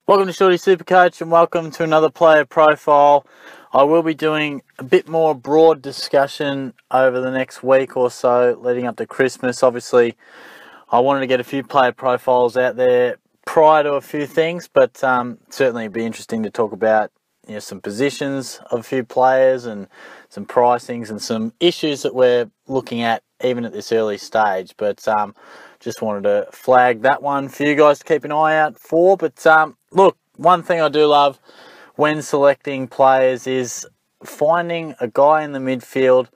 Welcome to Shorty SuperCoach and welcome to another player profile. I will be doing a bit more broad discussion over the next week or so leading up to Christmas. Obviously, I wanted to get a few player profiles out there prior to a few things, but certainly it'd be interesting to talk about some positions of a few players and some pricings and some issues that we're looking at even at this early stage. But just wanted to flag that one for you guys to keep an eye out for. But look, one thing I do love when selecting players is finding a guy in the midfield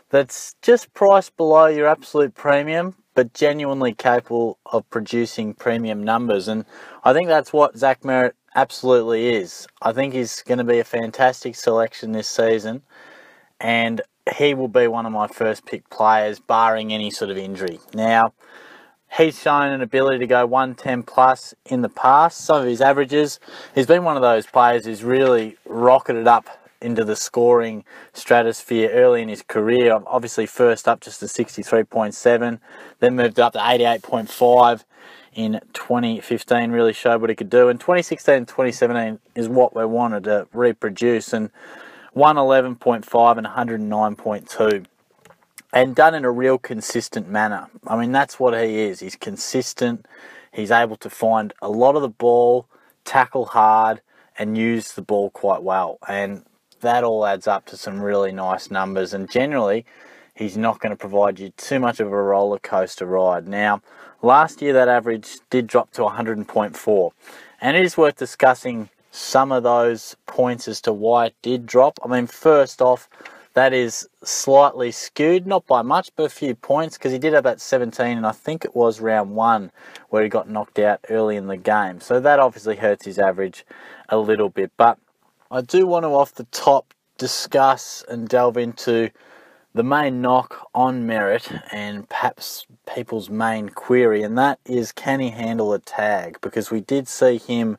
that's just priced below your absolute premium, but genuinely capable of producing premium numbers. And I think that's what Zach Merrett absolutely is. I think he's going to be a fantastic selection this season, and he will be one of my first pick players, barring any sort of injury. Now, he's shown an ability to go 110 plus in the past. Some of his averages, he's been one of those players who's really rocketed up into the scoring stratosphere early in his career. Obviously first up just to 63.7, then moved up to 88.5 in 2015, really showed what he could do. And 2016 and 2017 is what we wanted to reproduce, and 111.5 and 109.2. And done in a real consistent manner. I mean, that's what he is. He's consistent. He's able to find a lot of the ball, tackle hard, and use the ball quite well. And that all adds up to some really nice numbers. And generally, he's not going to provide you too much of a roller coaster ride. Now, last year that average did drop to 100.4. And it is worth discussing some of those points as to why it did drop. I mean, first off, that is slightly skewed, not by much, but a few points, because he did have that 17, and I think it was round 1 where he got knocked out early in the game. So that obviously hurts his average a little bit. But I do want to, off the top, discuss and delve into the main knock on Merritt and perhaps people's main query, and that is, can he handle a tag? Because we did see him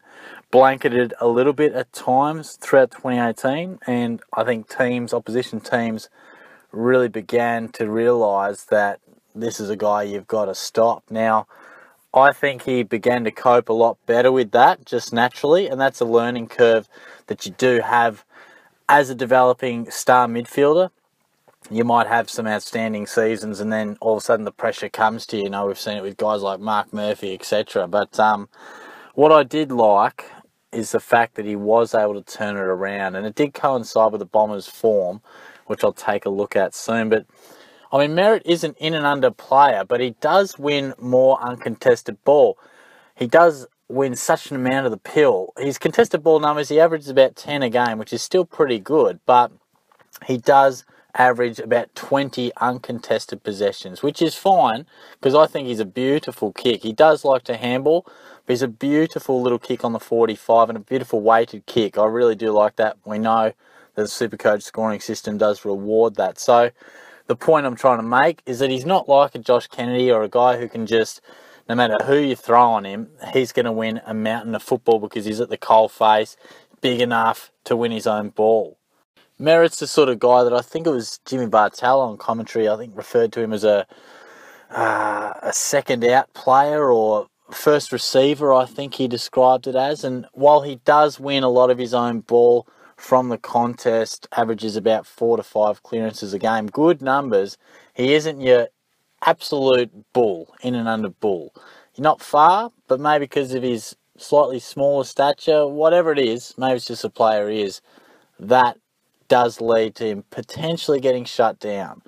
blanketed a little bit at times throughout 2018, and I think opposition teams really began to realise that this is a guy you've got to stop. Now, I think he began to cope a lot better with that just naturally, and that's a learning curve that you do have as a developing star midfielder. You might have some outstanding seasons and then all of a sudden the pressure comes to you. We've seen it with guys like Mark Murphy, etc. But what I did like is the fact that he was able to turn it around, and it did coincide with the Bombers' form, which I'll take a look at soon. But I mean, Merritt is an in and under player, but he does win more uncontested ball. He does win such an amount of the pill. His contested ball numbers, he averages about 10 a game, which is still pretty good, but he does average about 20 uncontested possessions, which is fine, because I think he's a beautiful kick. He does like to handball, but he's a beautiful little kick on the 45 and a beautiful weighted kick. I really do like that. We know that the SuperCoach scoring system does reward that. So the point I'm trying to make is that he's not like a Josh Kennedy or a guy who can just, no matter who you throw on him, he's going to win a mountain of football because he's at the coal face, big enough to win his own ball. Merritt's the sort of guy that I think it was Jimmy Bartel on commentary, I think referred to him as a second out player or first receiver, I think he described it as. And while he does win a lot of his own ball from the contest, averages about 4 to 5 clearances a game, good numbers, he isn't your absolute bull, in and under bull. You're not far, but maybe because of his slightly smaller stature, whatever it is, maybe it's just a player he is, that does lead to him potentially getting shut down.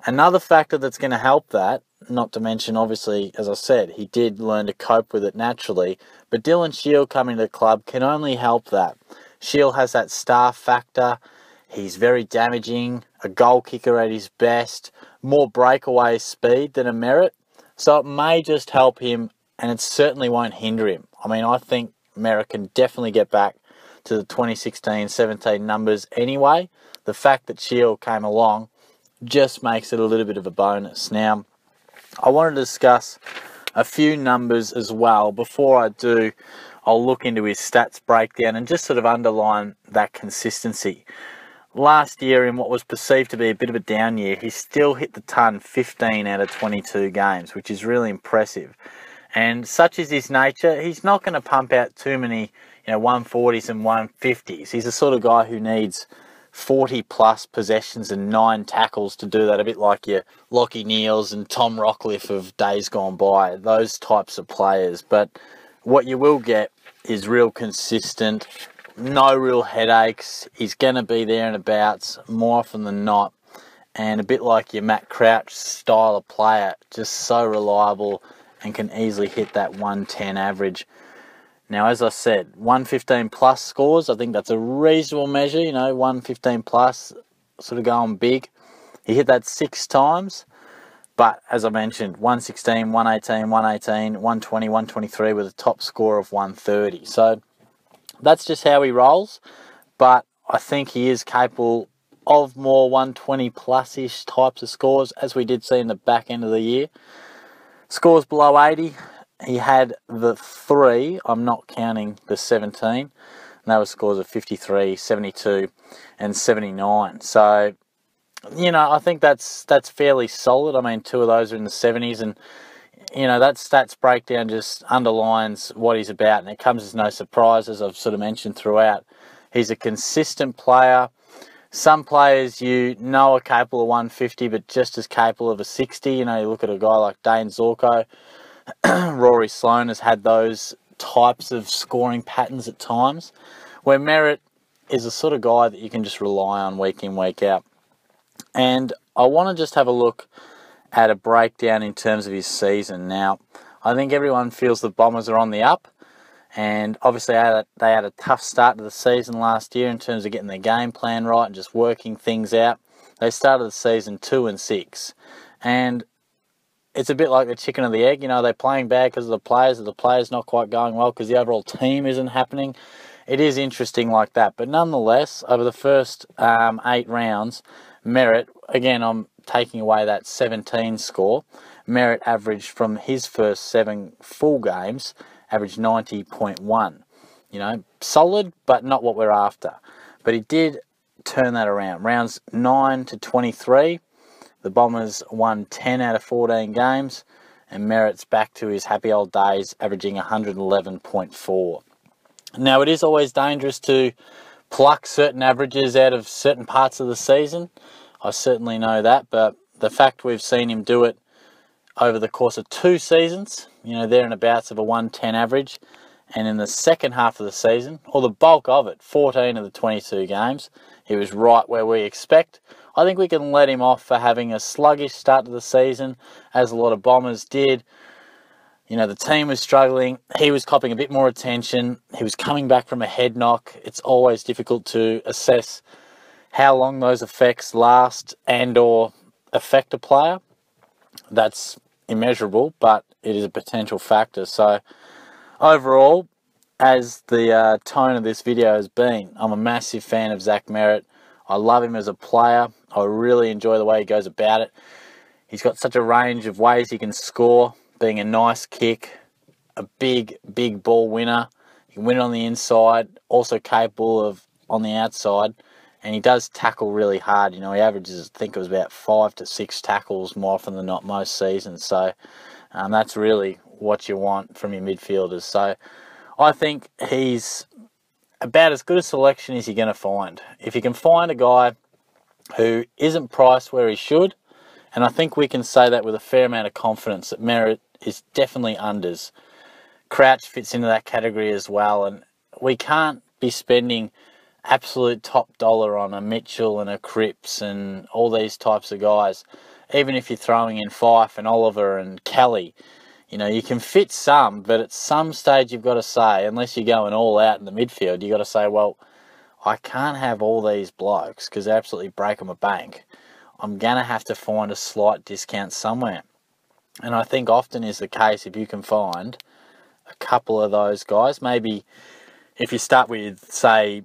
Another factor that's going to help that, not to mention, obviously, as I said, he did learn to cope with it naturally, but Dylan Shield coming to the club can only help that. Shield has that star factor. He's very damaging, a goal kicker at his best, more breakaway speed than a Merritt. So it may just help him, and it certainly won't hinder him. I mean, I think Merritt can definitely get back to the 2016-17 numbers anyway. The fact that Shield came along just makes it a little bit of a bonus. Now, I wanted to discuss a few numbers as well. Before I do, I'll look into his stats breakdown and just sort of underline that consistency. Last year, in what was perceived to be a bit of a down year, he still hit the ton 15 out of 22 games, which is really impressive. And such is his nature, he's not going to pump out too many 140s and 150s. He's the sort of guy who needs 40 plus possessions and 9 tackles to do that, a bit like your Lockie Neals and Tom Rockcliffe of days gone by, those types of players. But what you will get is real consistent, no real headaches. He's going to be there and abouts more often than not, and a bit like your Matt Crouch style of player, just so reliable and can easily hit that 110 average. Now, as I said, 115 plus scores, I think that's a reasonable measure, 115 plus, sort of going big. He hit that 6 times, but as I mentioned, 116, 118, 118, 120, 123 with a top score of 130. So that's just how he rolls, but I think he is capable of more 120 plus-ish types of scores, as we did see in the back end of the year. Scores below 80, he had the 3, I'm not counting the 17, and that was scores of 53, 72, and 79. So, I think that's fairly solid. I mean, 2 of those are in the 70s, and, that stats breakdown just underlines what he's about, and it comes as no surprise, as I've sort of mentioned throughout. He's a consistent player. Some players are capable of 150, but just as capable of a 60. You look at a guy like Dane Zorko. Rory Sloane has had those types of scoring patterns at times, where Merrett is the sort of guy that you can just rely on week in, week out. And I want to just have a look at a breakdown in terms of his season. Now, I think everyone feels the Bombers are on the up, and obviously they had a tough start to the season last year in terms of getting their game plan right and just working things out. They started the season 2-6, and it's a bit like the chicken or the egg. They're playing bad because of the players not quite going well because the overall team isn't happening. It is interesting like that. But nonetheless, over the first 8 rounds, Merritt, again, I'm taking away that 17 score, Merritt averaged from his first 7 full games, averaged 90.1. Solid, but not what we're after. But he did turn that around. Rounds 9 to 23, the Bombers won 10 out of 14 games, and Merritt's back to his happy old days, averaging 111.4. Now, it is always dangerous to pluck certain averages out of certain parts of the season. I certainly know that, but the fact we've seen him do it over the course of 2 seasons, there and abouts of a 110 average, and in the second half of the season, or the bulk of it, 14 of the 22 games, he was right where we expect. I think we can let him off for having a sluggish start to the season, as a lot of Bombers did. The team was struggling. He was copping a bit more attention. He was coming back from a head knock. It's always difficult to assess how long those effects last and or affect a player. That's immeasurable, but it is a potential factor. So overall, as the tone of this video has been, I'm a massive fan of Zach Merrett. I love him as a player. I really enjoy the way he goes about it. He's got such a range of ways he can score, being a nice kick, a big ball winner. He can win it on the inside, also capable of on the outside, and he does tackle really hard. He averages, I think it was about 5 to 6 tackles more often than not most seasons. So that's really what you want from your midfielders. So I think he's about as good a selection as you're going to find. If you can find a guy who isn't priced where he should, and I think we can say that with a fair amount of confidence, that Merrett is definitely unders. Crouch fits into that category as well, and we can't be spending absolute top dollar on a Mitchell and a Cripps and all these types of guys. Even if you're throwing in Fife and Oliver and Kelly, you can fit some, but at some stage you've got to say, unless you're going all out in the midfield, you've got to say, well, I can't have all these blokes because they absolutely break my bank. I'm going to have to find a slight discount somewhere. And I think often is the case if you can find a couple of those guys. Maybe if you start with, say,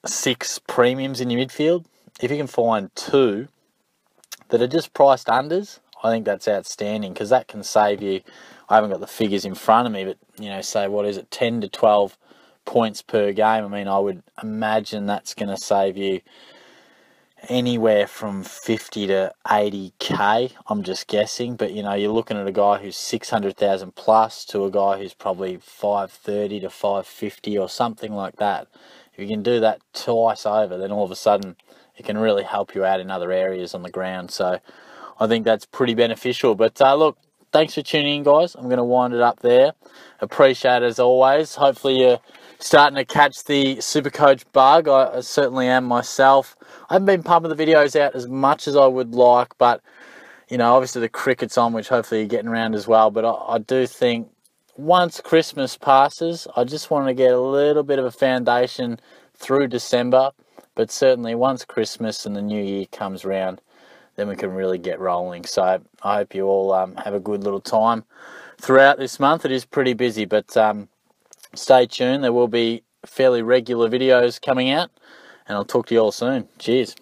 6 premiums in your midfield, if you can find 2 that are just priced unders, I think that's outstanding, because that can save you, I haven't got the figures in front of me, but, say, 10 to 12 points per game. I mean, I would imagine that's going to save you anywhere from 50 to 80k. I'm just guessing, but you know, you're looking at a guy who's 600,000 plus to a guy who's probably 530 to 550 or something like that. If you can do that twice over, then all of a sudden it can really help you out in other areas on the ground. So I think that's pretty beneficial. But look, thanks for tuning in, guys. I'm going to wind it up there. Appreciate it as always. Hopefully you're starting to catch the SuperCoach bug. I certainly am myself. I haven't been pumping the videos out as much as I would like, but you know, obviously the cricket's on, which hopefully you're getting around as well. But I do think once Christmas passes, I just want to get a little bit of a foundation through December. But certainly once Christmas and the new year comes around, then we can really get rolling. So I hope you all have a good little time throughout this month. It is pretty busy, but stay tuned. There will be fairly regular videos coming out, and I'll talk to you all soon. Cheers.